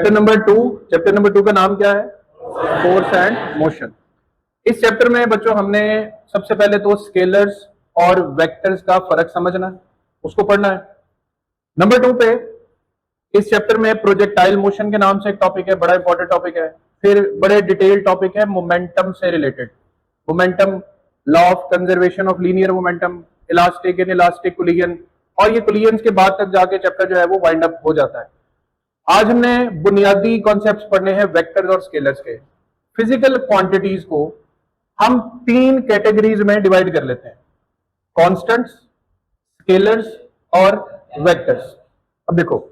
Chapter number two का नाम क्या है? Force and motion. इस चैप्टर में बच्चों हमने सबसे पहले तो स्केलर्स और वेक्टर्स का फर्क समझना है, उसको पढ़ना है। नंबर टू पे इस चैप्टर में प्रोजेक्टाइल मोशन के नाम से एक टॉपिक है, बड़ा इंपॉर्टेंट टॉपिक है। फिर बड़े डिटेल टॉपिक है मोमेंटम से related, momentum, law of conservation of linear momentum, elastic in elastic collision, और ये कोलिजन के बाद तक जाके चैप्टर जो है वो वाइंड अप हो जाता है। आज हमने बुनियादी कॉन्सेप्ट्स पढ़ने हैं वेक्टर्स और स्केलर्स के। फिजिकल क्वांटिटीज को हम तीन कैटेगरीज में डिवाइड कर लेते हैं, कांस्टेंट्स, स्केलर्स और वेक्टर्स। अब देखो,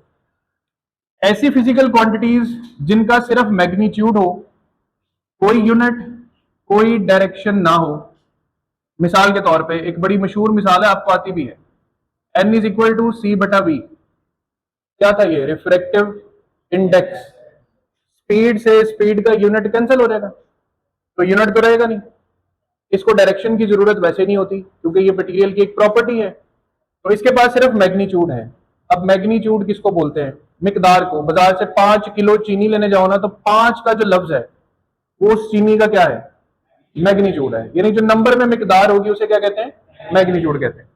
ऐसी फिजिकल क्वांटिटीज जिनका सिर्फ मैग्नीट्यूड हो, कोई यूनिट, कोई डायरेक्शन ना हो। मिसाल के तौर पे एक बड़ी मशहूर मिसाल है, आपको आती भी है, N इज इक्वल टू सी बटा वी। क्या था ये? Refractive index. स्पीड से स्पीड का यूनिट कैंसिल हो जाएगा, तो यूनिट तो रहेगा नहीं। इसको डायरेक्शन की जरूरत वैसे नहीं होती क्योंकि ये मटेरियल की एक प्रॉपर्टी है, तो इसके पास सिर्फ मैग्नीट्यूड है। अब मैग्नीट्यूड किसको बोलते हैं? मिकदार को। बाजार से 5 किलो चीनी लेने जाओ ना, तो 5 का जो लफ्ज है वो उस चीनी का क्या है? मैग्नीट्यूड है। यानी जो नंबर में मिकदार होगी उसे क्या कहते हैं? मैग्नीट्यूड कहते हैं।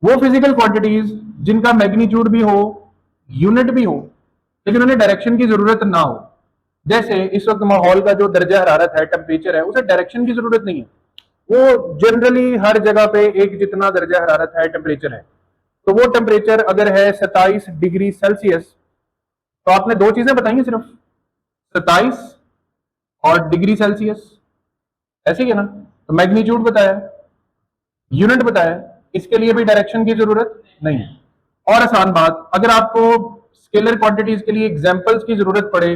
वो फिजिकल क्वांटिटीज जिनका मैग्नीट्यूड भी हो, यूनिट भी हो, लेकिन उन्हें डायरेक्शन की जरूरत ना हो। जैसे इस वक्त माहौल का जो दर्जा हरारत है, टेम्परेचर है, उसे डायरेक्शन की जरूरत नहीं है। वो जनरली हर जगह पे एक जितना दर्जा हरारत है, टेम्परेचर है। तो वो टेम्परेचर अगर है 27 डिग्री सेल्सियस, तो आपने दो चीजें बताई हैं सिर्फ, 27 और डिग्री सेल्सियस, ऐसे ही है ना? तो मैग्नीट्यूड बताया, यूनिट बताया, इसके लिए भी डायरेक्शन की जरूरत नहीं है। और आसान बात, अगर आपको स्केलर क्वांटिटीज के लिए एग्जांपल्स की जरूरत पड़े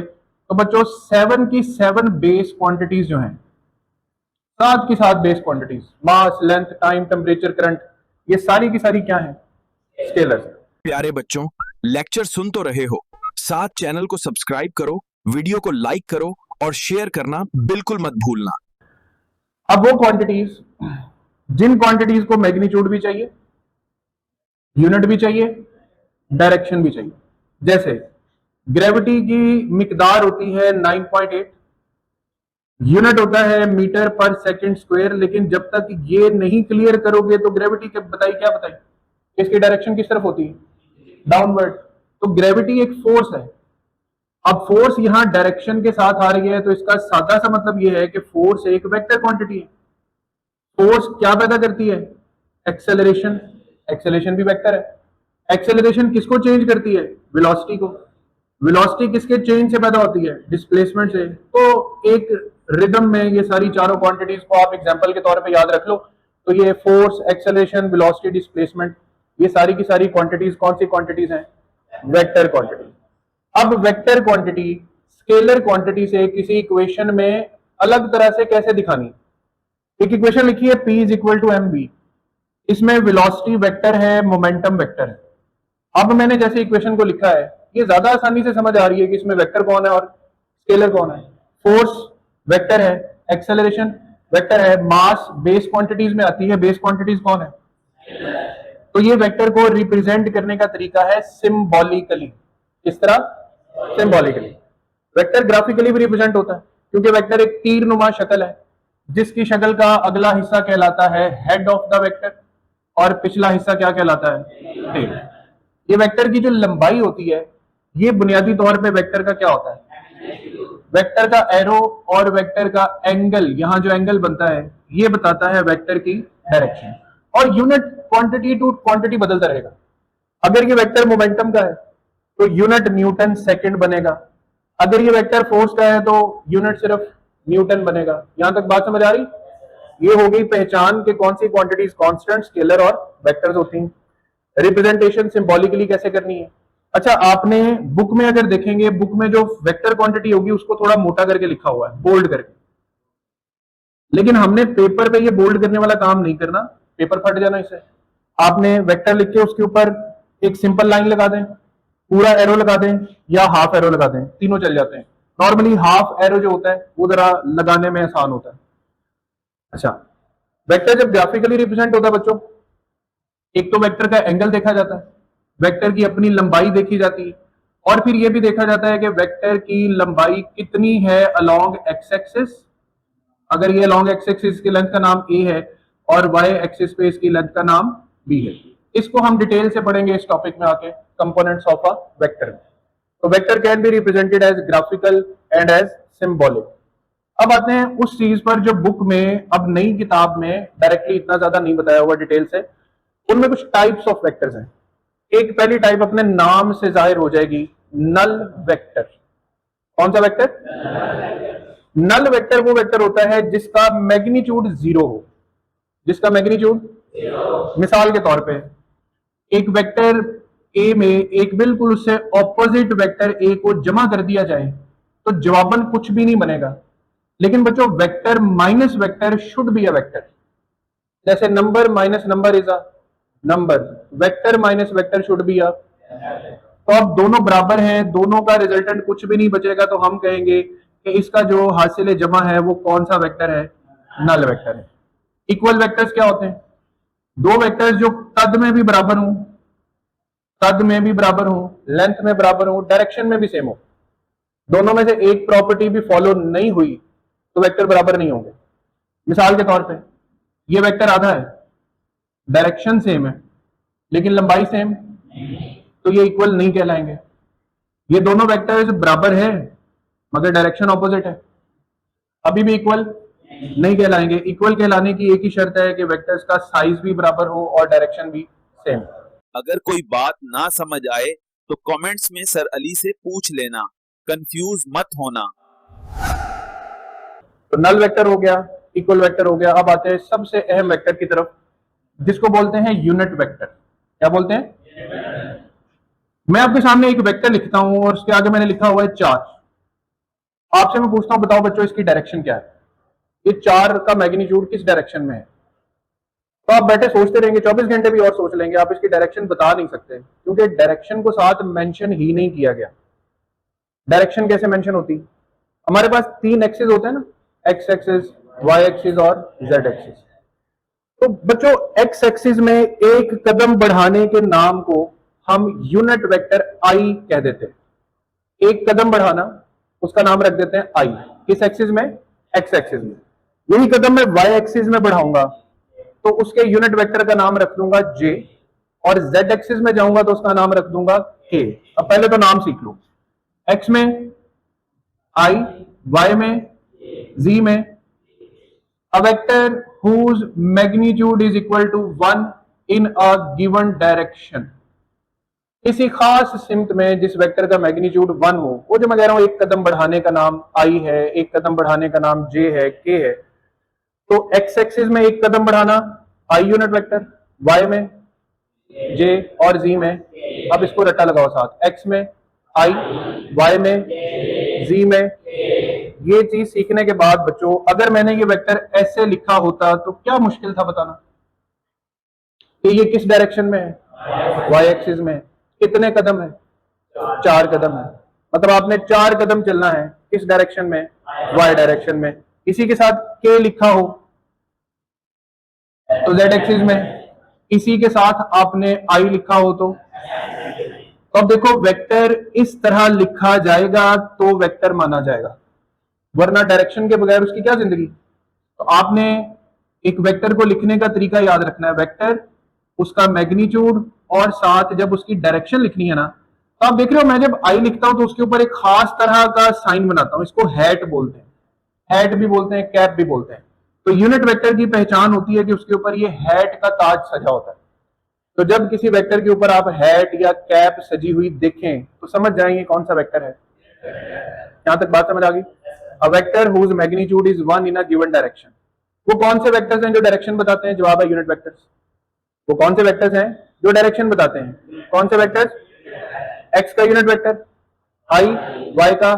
तो बच्चों 7 की 7 बेस क्वांटिटीज जो हैं, 7 की 7 बेस क्वांटिटीज, मास, लेंथ, टाइम, टेम्परेचर, करंट, ये सारी की सारी क्या है? स्केलर। प्यारे बच्चों, लेक्चर सुन तो रहे हो, साथ चैनल को सब्सक्राइब करो, वीडियो को लाइक करो और शेयर करना बिल्कुल मत भूलना। अब वो क्वांटिटीज जिन क्वांटिटीज को मैग्नीट्यूड भी चाहिए, यूनिट भी चाहिए, डायरेक्शन भी चाहिए। जैसे ग्रेविटी की मिकदार होती है 9.8, यूनिट होता है मीटर पर सेकंड स्क्वायर, लेकिन जब तक ये नहीं क्लियर करोगे तो ग्रेविटी के बताई क्या बताई, इसकी डायरेक्शन किस तरफ होती है? डाउनवर्ड। तो ग्रेविटी एक फोर्स है। अब फोर्स यहां डायरेक्शन के साथ आ रही है, तो इसका सादा सा मतलब यह है कि फोर्स एक वेक्टर क्वांटिटी है। फोर्स क्या पैदा करती है? एक्सेलरेशन। एक्सेलरेशन भी वेक्टर है। एक्सेलरेशन किसको चेंज करती है? वेलोसिटी को। वेलोसिटी किसके चेंज से पैदा होती है? डिस्प्लेसमेंट से। तो एक रिदम में ये सारी चारों क्वांटिटीज को आप एग्जांपल के तौर पे याद रख लो। तो ये फोर्स, एक्सेलरेशन, वेलोसिटी, डिस्प्लेसमेंट, ये सारी की सारी क्वांटिटीज कौन सी क्वांटिटीज हैं? Vector quantity. अब वेक्टर क्वांटिटी स्केलर क्वांटिटी से किसी इक्वेशन में अलग तरह से कैसे दिखानी? एक इक्वेशन लिखी है P is equal to M B, इसमें वेलोसिटी वेक्टर है, मोमेंटम वेक्टर है। अब मैंने जैसे इक्वेशन को लिखा है, ये ज्यादा आसानी से समझ आ रही है कि इसमें वेक्टर कौन है और स्केलर कौन है। फोर्स वेक्टर है, एक्सेलरेशन वेक्टर है, मास बेस क्वांटिटीज में आती है, बेस क्वांटिटीज कौन है? तो ये वेक्टर को रिप्रेजेंट करने का तरीका है सिंबॉलिकली। किस तरह? सिंबॉलिकली। वेक्टर ग्राफिकली भी रिप्रेजेंट होता है क्योंकि वेक्टर एक तीर नुमा शक्ल है, जिसकी शक्ल का अगला हिस्सा कहलाता है हेड ऑफ द वेक्टर और पिछला हिस्सा क्या कहलाता है? टेल। ये वेक्टर की जो लंबाई होती है, ये बुनियादी तौर पे वेक्टर का क्या होता है? वेक्टर का एरो और वेक्टर का एंगल, यहां जो एंगल बनता है ये बताता है वेक्टर की डायरेक्शन। और यूनिट क्वांटिटी टू क्वांटिटी बदलता रहेगा। अगर ये वेक्टर मोमेंटम का है तो यूनिट न्यूटन सेकंड बनेगा। अगर ये वेक्टर फोर्स का है तो यूनिट सिर्फ न्यूटन बनेगा। यहां तक बात समझ आ रही? ये हो गई पहचान के कौन सी क्वांटिटीज कांस्टेंट, स्केलर और वेक्टर्स होती हैं। रिप्रेजेंटेशन सिंबॉलिकली कैसे करनी है? अच्छा, आपने बुक में अगर देखेंगे, बुक में जो वेक्टर क्वांटिटी होगी उसको थोड़ा मोटा करके लिखा हुआ है, बोल्ड करके। लेकिन हमने पेपर पे ये बोल्ड करने वाला काम नहीं करना, पेपर फट जाना इससे। आपने वेक्टर लिख के उसके ऊपर एक सिंपल लाइन लगा दें, पूरा एरो लगा दें या हाफ एरो लगा दें, तीनों चल जाते हैं। नॉर्मली हाफ एरो जो होता है वो जरा लगाने में आसान होता है। अच्छा, वेक्टर जब ग्राफिकली रिप्रेजेंट होता है बच्चों, एक तो वेक्टर का एंगल देखा जाता है, वेक्टर की अपनी लंबाई देखी जाती है, और फिर ये भी देखा जाता है कि वेक्टर की लंबाई कितनी है अलोंग एक्स एक्सिस। अगर ये अलोंग एक्स एक्सिस की लेंथ का नाम ए है और वाई एक्सिस पे इसकी लेंथ का नाम बी है। इसको हम डिटेल से पढ़ेंगे इस टॉपिक में आके, कंपोनेंट्स ऑफ अ वेक्टर। तो vector can be represented as graphical and as symbolic. अब आते हैं उस चीज पर जो बुक में, अब नई किताब में डायरेक्टली इतना ज्यादा नहीं बताया हुआ डिटेल से। उनमें कुछ टाइप्स ऑफ वेक्टर्स हैं। एक पहली टाइप अपने नाम से जाहिर हो जाएगी, नल वेक्टर। कौन सा वेक्टर? नल वेक्टर वो वेक्टर होता है जिसका मैग्नीट्यूड जीरो हो। जिसका मैग्नीट्यूड, मिसाल के तौर पे एक वेक्टर ए में एक बिल्कुल उससे ऑपोजिट वेक्टर ए को जमा कर दिया जाए तो जवाबन कुछ भी नहीं बनेगा। लेकिन बच्चों vector minus vector should be a vector. जैसे number minus number is a number, vector minus vector should be a. तो अब दोनों बराबर हैं, दोनों का रिजल्टेंट कुछ भी नहीं बचेगा, तो हम कहेंगे कि इसका जो हासिल जमा है वो कौन सा वेक्टर है? नल वेक्टर है। इक्वल वेक्टर्स क्या होते हैं? दो वेक्टर्स जो कद में भी बराबर हों, कद में भी बराबर हो, लेंथ में बराबर हो, डायरेक्शन में भी सेम हो, दोनों में से एक प्रॉपर्टी भी फॉलो नहीं हुई तो वेक्टर बराबर नहीं होंगे। मिसाल के तौर पे ये वेक्टर आधा है, डायरेक्शन सेम है लेकिन लंबाई सेम, तो ये इक्वल नहीं कहलाएंगे। ये दोनों वेक्टर्स बराबर है मगर डायरेक्शन ऑपोजिट है, अभी भी इक्वल नहीं कहलाएंगे। इक्वल कहलाने की एक ही शर्त है कि वेक्टर्स का साइज भी बराबर हो और डायरेक्शन भी सेम। अगर कोई बात ना समझ आए तो कमेंट्स में सर अली से पूछ लेना, कंफ्यूज मत होना। तो नल वेक्टर हो गया, इक्वल वेक्टर हो गया। अब आते हैं सबसे अहम वेक्टर की तरफ जिसको बोलते हैं यूनिट वेक्टर। क्या बोलते हैं? मैं आपके सामने एक वेक्टर लिखता हूं और उसके आगे मैंने लिखा हुआ है 4। आपसे मैं पूछता हूं बताओ बच्चों इसकी डायरेक्शन क्या है? ये 4 का मैग्नीट्यूड किस डायरेक्शन में है? तो आप बैठे सोचते रहेंगे, 24 घंटे भी और सोच लेंगे, आप इसकी डायरेक्शन बता नहीं सकते क्योंकि डायरेक्शन को साथ मेंशन ही नहीं किया गया। डायरेक्शन कैसे मेंशन होती? हमारे पास 3 एक्सिस होते हैं ना, एक्स एक्सिस, वाई एक्सिस और जेड एक्सिस। तो बच्चों एक्स एक्सिस में एक कदम बढ़ाने के नाम को हम यूनिट वेक्टर आई कह देते हैं। एक कदम बढ़ाना, उसका नाम रख देते हैं आई। किस एक्सिस में? एक्स एक्सिस में। यही कदम मैं वाई एक्सिस में बढ़ाऊंगा तो उसके यूनिट वेक्टर का नाम रख दूंगा जे, और जेड एक्सिस में जाऊंगा तो उसका नाम रख दूंगा के। अब पहले तो नाम सीख लो। एक्स में आई, वाई में जी में a vector whose magnitude is equal to 1 in a given direction। किसी खास सिमत में जिस वेक्टर का मैग्नीट्यूड 1 हो, वो जो मैं कह रहा हूं एक कदम बढ़ाने का नाम आई है, एक कदम बढ़ाने का नाम जे है, के है। तो एक्स एक्सिस में एक कदम बढ़ाना आई यूनिट वेक्टर, वाई में जे और जी में, अब इसको रट्टा लगाओ साथ, एक्स में आई, वाई में जी में। ये चीज सीखने के बाद बच्चों अगर मैंने ये वेक्टर ऐसे लिखा होता तो क्या मुश्किल था बताना कि ये किस डायरेक्शन में है? वाई एक्सिस में। कितने कदम है? 4 कदम है। मतलब आपने 4 कदम चलना है, किस डायरेक्शन में? वाई डायरेक्शन में। इसी के साथ के लिखा हो तो जेड एक्सिस में, इसी के साथ आपने आई लिखा हो तो अब देखो वेक्टर इस तरह लिखा जाएगा तो वेक्टर माना जाएगा, वरना डायरेक्शन के बगैर उसकी क्या जिंदगी। तो आपने एक वेक्टर को लिखने का तरीका याद रखना है, वेक्टर, उसका मैग्नीट्यूड और साथ जब उसकी डायरेक्शन लिखनी है ना, तो आप देख रहे हो मैं जब आई लिखता हूं तो उसके ऊपर एक खास तरह का साइन बनाता हूं, इसको हैट बोलते हैं। हैट भी बोलते हैं, कैप भी बोलते हैं। तो यूनिट वेक्टर की पहचान होती है कि उसके ऊपर ये हैट का ताज सजा होता है। तो जब किसी वेक्टर के ऊपर आप हैट या कैप सजी हुई देखें तो समझ जाएंगे कौन सा वेक्टर है। यहां तक बात समझ आ गई? A vector whose magnitude is 1 in a given direction। वो कौन से वेक्टर्स हैं जो डायरेक्शन बताते हैं? जवाब है यूनिट वेक्टर्स। वो कौन से वेक्टर्स हैं जो डायरेक्शन बताते हैं? कौन से वेक्टर्स? एक्स का यूनिट वेक्टर आई, वाई का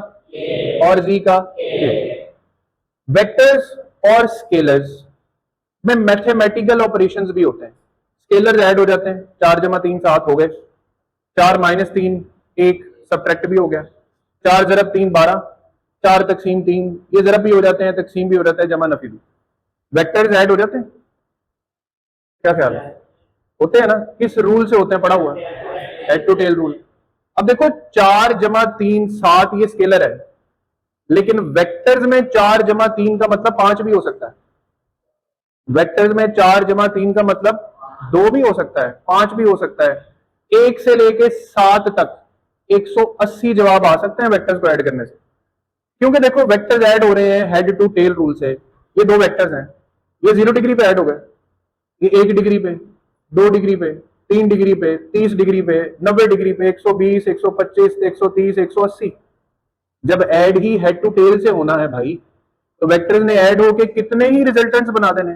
और जी का के। वेक्टर्स और स्केलर्स में मैथमेटिकल ऑपरेशंस भी होते हैं। स्केलर्स ऐड हो जाते हैं, 4 जमा 3 7 हो गए, 4 माइनस 3 1 सब्ट्रैक्ट भी हो गया, 4 जरब 3 12, 4 तकसीम 3, ये जरब भी हो जाते हैं, तकसीम भी हो जाता है, जमा नफी भी। वेक्टर्स ऐड हो जाते हैं, क्या ख्याल है? होते हैं ना? किस रूल से होते हैं? पढ़ा हुआ हेड टू टेल रूल। अब देखो 4 + 3 7 ये स्केलर है, लेकिन वेक्टर्स में 4 + 3 का मतलब 5 भी हो सकता है। वेक्टर्स में 4 + 3 का मतलब 2 भी हो सकता है, 5 भी हो सकता है। 1 से लेके 7 तक 180 जवाब आ सकते हैं वेक्टर्स को ऐड करने से। क्योंकि देखो वेक्टर्स ऐड हो रहे हैं हेड टू टेल रूल से। ये 2 वेक्टर्स हैं, ये 0 डिग्री पे ऐड हो गए, ये 1 डिग्री पे, 2 डिग्री पे, 3 डिग्री पे, 30 डिग्री पे, 90 डिग्री पे, 120, 125, 130, 180। जब ऐड ही हेड टू टेल से होना है भाई, तो वेक्टर्स ने ऐड होके कितने ही रिजल्टेंट्स बना देने।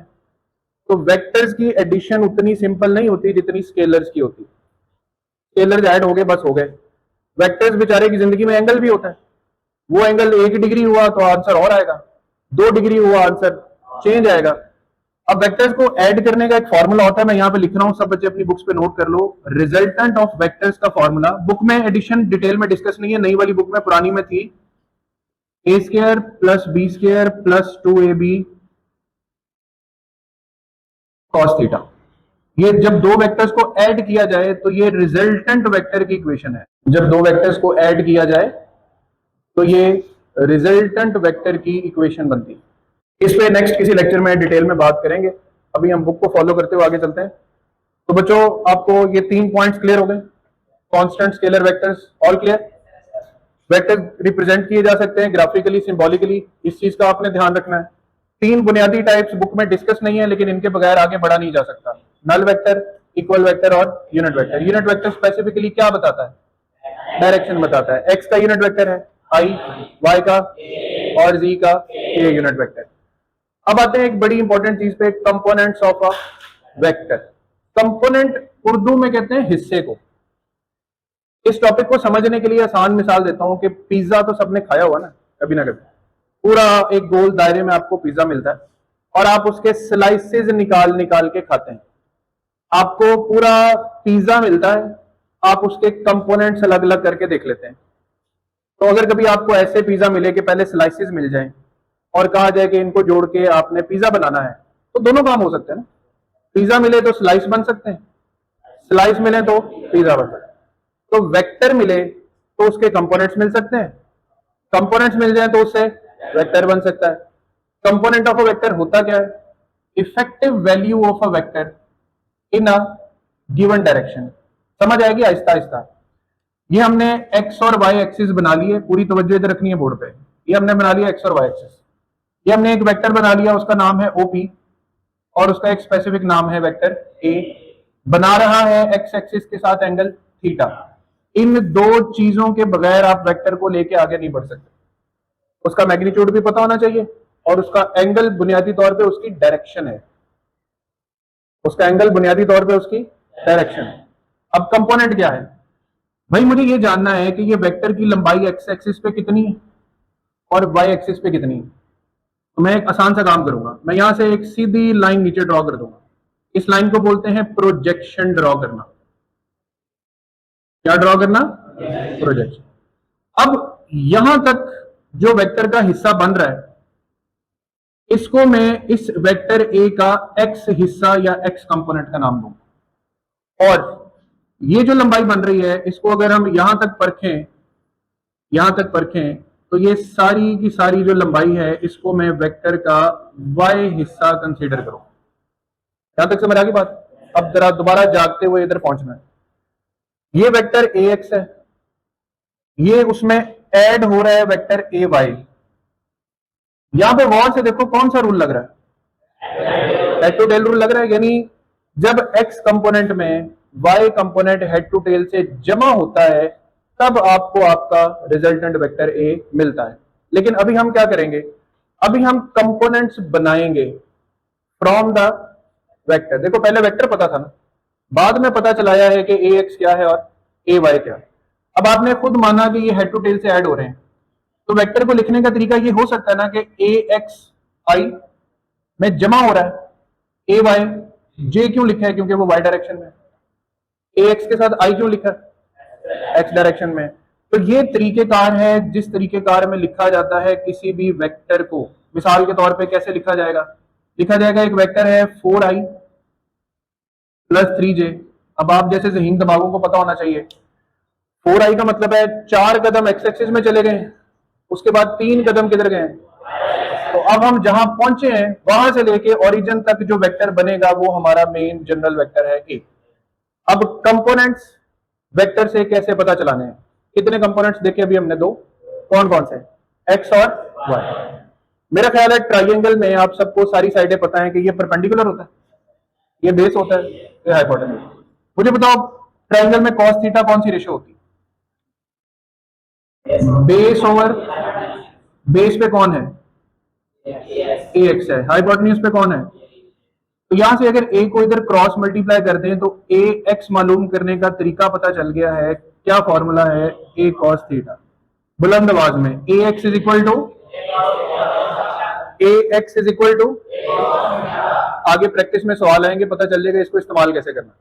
तो वेक्टर्स की एडिशन उतनी सिंपल नहीं होती जितनी स्केलर्स की होती। स्केलर्स ऐड हो गए बस हो गए। वेक्टर्स बेचारे की जिंदगी में एंगल भी होता है, वो एंगल 1 डिग्री हुआ तो आंसर और आएगा, 2 डिग्री हुआ आंसर चेंज आएगा। अब वेक्टर्स को ऐड करने का एक फॉर्मूला होता है, मैं यहां पे लिख रहा हूं, सब बच्चे अपनी बुक्स पे नोट कर लो। रिजल्टेंट ऑफ वेक्टर्स का फॉर्मूला, बुक में एडिशन डिटेल में डिस्कस नहीं है, नई वाली बुक में, पुरानी में थी, a² + b² + 2ab cos theta. ये जब दो वेक्टर्स को ऐड किया जाए तो ये रिजल्टेंट वेक्टर की इक्वेशन है। जब दो वेक्टर्स को ऐड किया जाए तो ये रिजल्टेंट वेक्टर की इक्वेशन बनती है। इस पे नेक्स्ट किसी लेक्चर में डिटेल में बात करेंगे, अभी हम बुक को फॉलो करते हुए आगे चलते हैं। तो बच्चों आपको ये 3 पॉइंट्स क्लियर हो गए। Constant, scalar, vectors, all clear. Vector represent किए जा सकते हैं ग्राफिकली, सिंबॉलिकली, इस चीज का आपने ध्यान रखना है। 3 बुनियादी टाइप्स बुक में डिस्कस नहीं है, लेकिन इनके बगैर आगे बढ़ा नहीं जा सकता। नल वेक्टर, इक्वल वेक्टर और unit vector. Unit vector specifically क्या बताता है? डायरेक्शन बताता है। एक्स का यूनिट वेक्टर है आई, वाई का और जी का ए यूनिट वेक्टर। अब आते हैं एक बड़ी इंपॉर्टेंट चीज पे, components of a vector. Component Urdu में कहते हैं हिस्से को। इस टॉपिक को समझने के लिए आसान मिसाल देता हूं कि पिज्जा तो सबने खाया हुआ ना कभी ना कभी। पूरा एक गोल दायरे में आपको पिज्जा मिलता है और आप उसके स्लाइसेस निकाल निकाल के खाते हैं। आपको पूरा पिज्जा मिलता है, आप उसके कंपोनेंट्स अलग अलग करके देख लेते हैं। तो अगर कभी आपको ऐसे पिज्जा मिले कि पहले स्लाइसेस मिल जाएं और कहा जाए कि इनको जोड़ के आपने पिज्जा बनाना है, तो दोनों काम हो सकते हैं ना। पिज्जा मिले तो स्लाइस बन सकते हैं, स्लाइस मिले तो पिज्जा बन सकता है। तो वेक्टर मिले तो उसके कंपोनेंट्स मिल सकते हैं, कंपोनेंट्स मिल जाए तो उससे वेक्टर बन सकता है। कंपोनेंट ऑफ अ वेक्टर होता क्या है? Effective value of a vector in a given direction. समझ आएगी आहिस्ता आहिस्ता। ये हमने एक्स और वाई एक्सिस बना लिए, पूरी तवज्जो इधर रखनी है बोर्ड पे। ये हमने बना लिया एक्स और वाई एक्सिस। ये हमने एक वेक्टर बना लिया, उसका नाम है ओपी और उसका एक स्पेसिफिक नाम है वेक्टर ए। बना रहा है एक्स एक्सिस के साथ एंगल थीटा। इन दो चीजों के बगैर आप वेक्टर को लेके आगे नहीं बढ़ सकते। उसका मैग्नीट्यूड भी पता होना चाहिए और उसका एंगल बुनियादी तौर पे उसकी डायरेक्शन है। उसका एंगल बुनियादी तौर पे उसकी डायरेक्शन है। अब कंपोनेंट क्या है भाई? मुझे ये जानना है कि ये वेक्टर की लंबाई एक्स एक्सिस पे कितनी है और वाई एक्सिस पे कितनी है। तो मैं एक आसान सा काम करूंगा, मैं यहां से एक सीधी लाइन नीचे ड्रॉ कर दूंगा। इस लाइन को बोलते हैं प्रोजेक्शन ड्रॉ करना। क्या ड्रॉ करना? प्रोजेक्शन। अब यहां तक जो वेक्टर का हिस्सा बन रहा है, इसको मैं इस वेक्टर ए का एक्स हिस्सा या एक्स कंपोनेंट का नाम दूंगा। और ये जो लंबाई बन रही है, इसको अगर हम यहां तक परखें तो ये सारी की सारी जो लंबाई है, इसको मैं वेक्टर का वाई हिस्सा कंसीडर करूं। यहां तक समझ आ गई बात? अब जरा दोबारा जागते हुए इधर पहुंचना है। ये वेक्टर ए एक्स है, ये उसमें ऐड हो रहा है वेक्टर ए वाई। यहां पे गौर से देखो कौन सा रूल लग रहा है? हेड टू टेल रूल लग रहा है। यानी जब एक्स कंपोनेंट में Y component head to tail से जमा होता है, तब आपको आपका रिजल्टेंट वेक्टर ए मिलता है। लेकिन अभी हम क्या करेंगे? अभी हम कंपोनेंट्स बनाएंगे फ्रॉम द वेक्टर। देखो पहले वेक्टर पता था ना, बाद में पता चलाया है कि ए एक्स क्या है और ए वाई क्या है। अब आपने खुद माना कि ये हेड टू टेल से ऐड हो रहे हैं, तो वेक्टर को लिखने का तरीका ये हो सकता है ना कि ए एक्स आई में जमा हो रहा है, ए वाई जे क्यों लिखा है? क्योंकि वो वाई डायरेक्शन में। ए एक्स के साथ आई क्यों लिखा है? एक्स डायरेक्शन में। तो ये तरीकेकार है जिस तरीकेकार में लिखा जाता है किसी भी वेक्टर को। मिसाल के तौर पे कैसे लिखा जाएगा? लिखा जाएगा एक वेक्टर है 4i + 3j। अब आप जैसे ज़हीन दिमागों को पता होना चाहिए 4i का मतलब है 4 कदम एक्स एक्सिस में चले गए, उसके बाद 3 कदम किधर गए। तो अब हम जहां पहुंचे हैं वहां से लेके ओरिजिन तक जो वेक्टर बनेगा वो हमारा मेन जनरल वेक्टर है ए। अब कंपोनेंट्स वेक्टर से कैसे पता चलाने हैं, कितने कंपोनेंट्स देखे अभी हमने, 2। कौन कौन से, एक्स और वाई। मेरा ख्याल है ट्राइंगल में आप सबको सारी साइडें पता है कि ये परपेंडिकुलर होता है, ये बेस होता है, ये हाइपोटेन्यूज। मुझे बताओ ट्राइंगल में कॉस थीटा कौन सी रेशो होती है, बेस ओवर, बेस पे कौन है, ए एक्स है, हाइपोटेन्यूज पे कौन है। तो यहां से अगर ए को इधर क्रॉस मल्टीप्लाई कर दें तो ए एक्स मालूम करने का तरीका पता चल गया है। क्या फॉर्मूला है, ए कॉस थीटा। बुलंद आवाज में, a x is equal to, a x is equal to, आगे प्रैक्टिस में सवाल आएंगे, पता चल जाएगा इसको इस्तेमाल कैसे करना।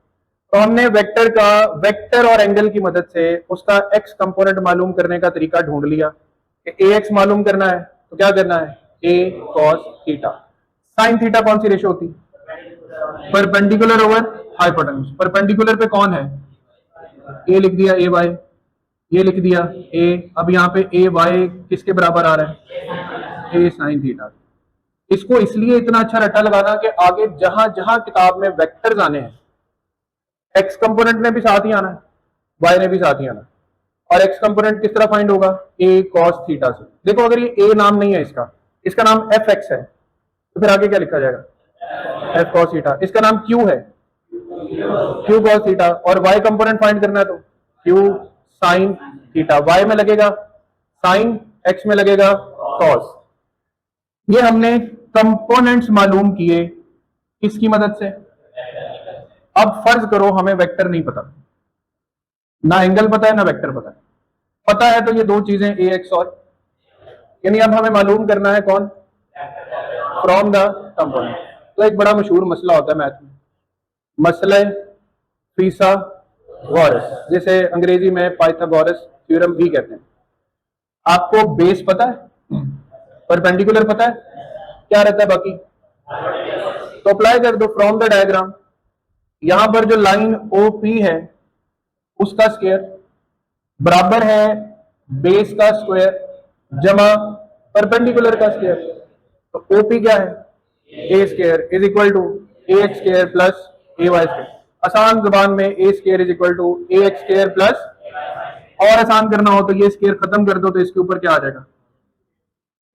तो हमने वेक्टर का, वेक्टर और एंगल की मदद से उसका एक्स कंपोनेंट मालूम करने का तरीका ढूंढ लिया कि ए एक्स मालूम करना है तो क्या करना है, ए कॉस थीटा। साइन थीटा कौन सी रेशो होती, परपेंडिकुलर ओवर हाइपोटेन्यूज। परपेंडिकुलर पे कौन है, ए लिख दिया, ए वाई, ये लिख दिया ए। अब यहाँ पे ए वाई किसके बराबर आ रहा है, ए साइन थीटा। इसको इसलिए इतना अच्छा रट्टा लगाना कि आगे जहां जहां किताब में वेक्टर्स आने हैं, एक्स कंपोनेंट ने भी साथ ही आना है, वाई ने भी साथ ही आना है। और एक्स कंपोनेंट किस तरह फाइंड होगा, ए कॉस थीटा से। देखो अगर ये ए नाम नहीं है इसका, इसका नाम एफ एक्स है, तो फिर आगे क्या लिखा जाएगा, एफ कॉस थीटा। इसका नाम क्यू है, क्यू कॉस थीटा। और वाई कंपोनेंट फाइंड करना है तो क्यू साइन थीटा। वाई में लगेगा साइन, एक्स में लगेगा कॉस। ये हमने कंपोनेंट्स मालूम किए किसकी मदद से। अब फर्ज करो हमें वेक्टर नहीं पता, ना एंगल पता है ना वेक्टर पता है। पता है तो ये दो चीजें ए एक्स और, यानी अब हमें मालूम करना है कौन, फ्रॉम द कंपोनेंट। तो एक बड़ा मशहूर मसला होता है मैथ में, मसले फिसागोरस, जिसे अंग्रेजी में पाइथागोरस थ्योरम भी कहते हैं। आपको बेस पता है, परपेंडिकुलर पता है, क्या रहता है बाकी, तो अप्लाई कर दो फ्रॉम द डायग्राम। यहां पर जो लाइन OP है उसका स्क्वायर बराबर है बेस का स्क्वायर जमा परपेंडिकुलर का स्क्वायर। तो OP क्या है, a square is equal to a x square plus a y square. आसान जुबान में a square is equal to a x square plus, और आसान करना हो तो ये स्क्वायर खत्म कर दो तो इसके ऊपर क्या आ जाएगा।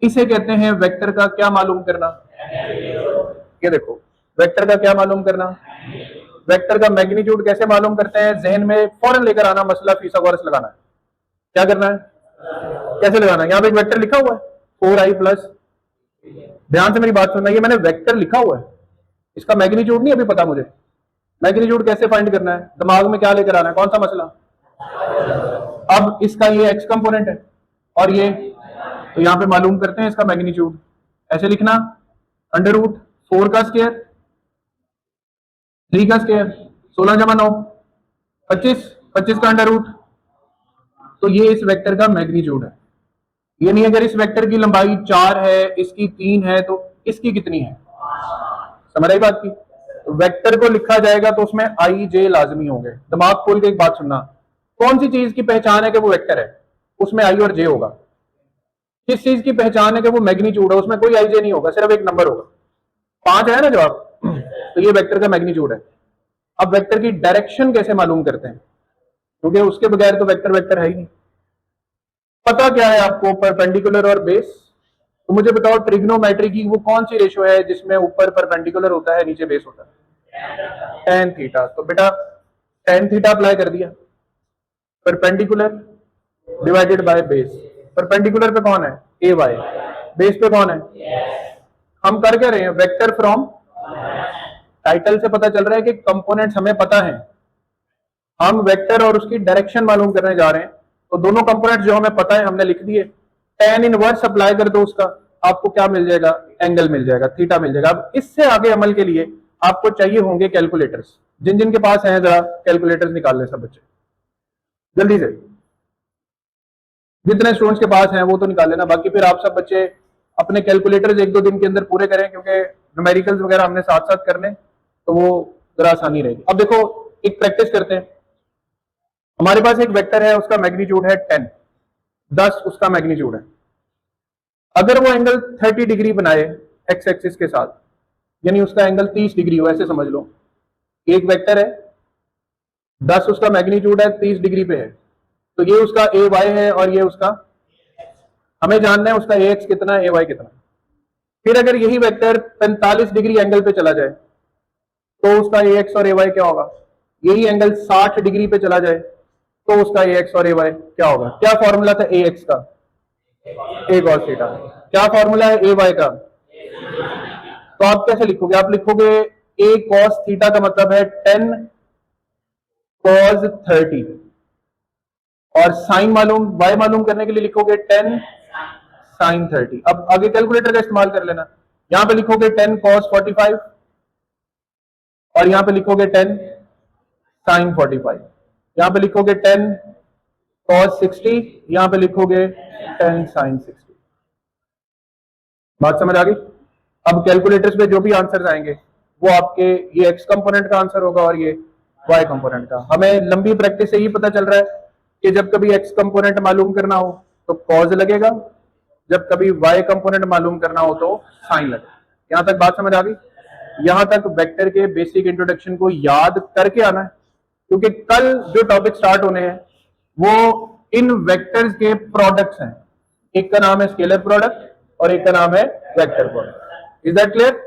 इसे कहते हैं वेक्टर का क्या मालूम करना। ये देखो वेक्टर का क्या मालूम करना, वेक्टर का मैग्नीट्यूड कैसे मालूम करते हैं, जहन में फौरन लेकर आना, मसला फिसागोरस लगाना है। क्या करना है, कैसे लगाना है। यहां पे एक वेक्टर लिखा हुआ है 4i प्लस, ध्यान से मेरी बात सुनना, ये मैंने वेक्टर लिखा हुआ है, इसका मैग्नीट्यूड नहीं अभी पता मुझे। मैग्नीट्यूड कैसे फाइंड करना है, दिमाग में क्या लेकर आना है, कौन सा मसला। अब इसका ये एक्स कंपोनेंट है और ये, तो यहां पे मालूम करते हैं इसका मैग्नीट्यूड। ऐसे लिखना, अंडर रूट 4 का स्क्वायर, 3 का स्क्वायर, 16 जमा 9 25, 25 का अंडर रूट। तो ये इस वेक्टर का मैग्नीट्यूड है। यानी अगर इस वेक्टर की लंबाई 4 है, इसकी 3 है, तो इसकी कितनी है, समझ आई बात की। तो वेक्टर को लिखा जाएगा तो उसमें आई जे लाजमी होंगे। दिमाग खोल के एक बात सुनना, कौन सी चीज की पहचान है कि वो वेक्टर है, उसमें आई और जे होगा। किस चीज की पहचान है कि वो मैग्नीट्यूड है, उसमें कोई आई जे नहीं होगा, सिर्फ एक नंबर होगा। 5 है ना जवाब, तो ये वेक्टर का मैग्नीट्यूड है। अब वेक्टर की डायरेक्शन कैसे मालूम करते हैं, क्योंकि उसके बगैर तो वेक्टर वेक्टर है ही नहीं। पता क्या है आपको, परपेंडिकुलर और बेस। तो मुझे बताओ ट्रिग्नोमेट्री की वो कौन सी रेशो है जिसमें ऊपर परपेंडिकुलर होता है नीचे बेस होता है, tan थीटा। तो बेटा tan थीटा अप्लाई कर दिया, perpendicular divided by base. Perpendicular पे कौन है, ए वाई, बेस पे कौन है। हम कर क्या रहे हैं, वेक्टर फ्रॉम, टाइटल से पता चल रहा है कि कंपोनेंट्स हमें पता है, हम वेक्टर और उसकी डायरेक्शन मालूम करने जा रहे हैं। तो दोनों कंपोनेंट्स जो हमें पता है हमने लिख दिए, tan इनवर्स अप्लाई कर दो उसका, आपको क्या मिल जाएगा, एंगल मिल जाएगा, थीटा मिल जाएगा। अब इससे आगे अमल के लिए आपको चाहिए होंगे कैलकुलेटर्स। जिन जिन के पास है जरा कैलकुलेटर्स निकाल लें सब बच्चे जल्दी से, जितने स्टूडेंट्स के पास हैं वो तो निकाल लेना, बाकी फिर आप सब बच्चे अपने कैलकुलेटर्स 1-2 दिन के अंदर पूरे करें, क्योंकि न्यूमेरिकल्स वगैरह हमने साथ साथ करने, तो वो जरा आसानी रहेगी। अब देखो एक प्रैक्टिस करते हैं, हमारे पास एक वेक्टर है, उसका मैग्नीट्यूड है 10, 10 उसका मैग्नीट्यूड है। अगर वो एंगल 30 डिग्री बनाए एक्स एक्सिस के साथ, यानी उसका एंगल 30 डिग्री हो, ऐसे समझ लो। एक वेक्टर है, 10 उसका मैग्नीट्यूड है, 30 डिग्री पे है, तो ये उसका ए वाई है और ये उसका, हमें जानना है उसका ए एक्स कितना है, ए वाई कितना। फिर अगर यही वेक्टर 45 डिग्री एंगल पे चला जाए तो उसका ए एक्स और ए वाई क्या होगा। यही एंगल 60 डिग्री पे चला जाए तो उसका ए एक्स और ए वाई क्या होगा। क्या फॉर्मूला था ए एक्स का, ए कॉस थीटा। क्या फॉर्मूला है ए वाई का, तो आप कैसे लिखोगे, आप लिखोगे ए कॉस थीटा का मतलब है 10 कॉस 30, और साइन मालूम, वाई मालूम करने के लिए लिखोगे 10 साइन 30। अब आगे कैलकुलेटर का इस्तेमाल कर लेना, यहां पे लिखोगे 10 कॉस 45 और यहां पे लिखोगे 10 साइन 45, यहां पे लिखोगे 10 कॉस 60, यहां पे लिखोगे 10 साइन 60। बात समझ आ गई। अब कैलकुलेटर्स पे जो भी आंसर आएंगे वो आपके, ये एक्स कंपोनेंट का आंसर होगा और ये वाई कंपोनेंट का। हमें लंबी प्रैक्टिस से ही पता चल रहा है कि जब कभी एक्स कंपोनेंट मालूम करना हो तो कॉज लगेगा, जब कभी वाई कंपोनेंट मालूम करना हो तो साइन लगेगा। यहां तक बात समझ आ गई। यहां तक वेक्टर के बेसिक इंट्रोडक्शन को याद करके आना है, क्योंकि कल जो टॉपिक स्टार्ट होने हैं वो इन वेक्टर्स के प्रोडक्ट्स हैं। एक का नाम है स्केलर प्रोडक्ट और एक का नाम है vector product. Is that clear.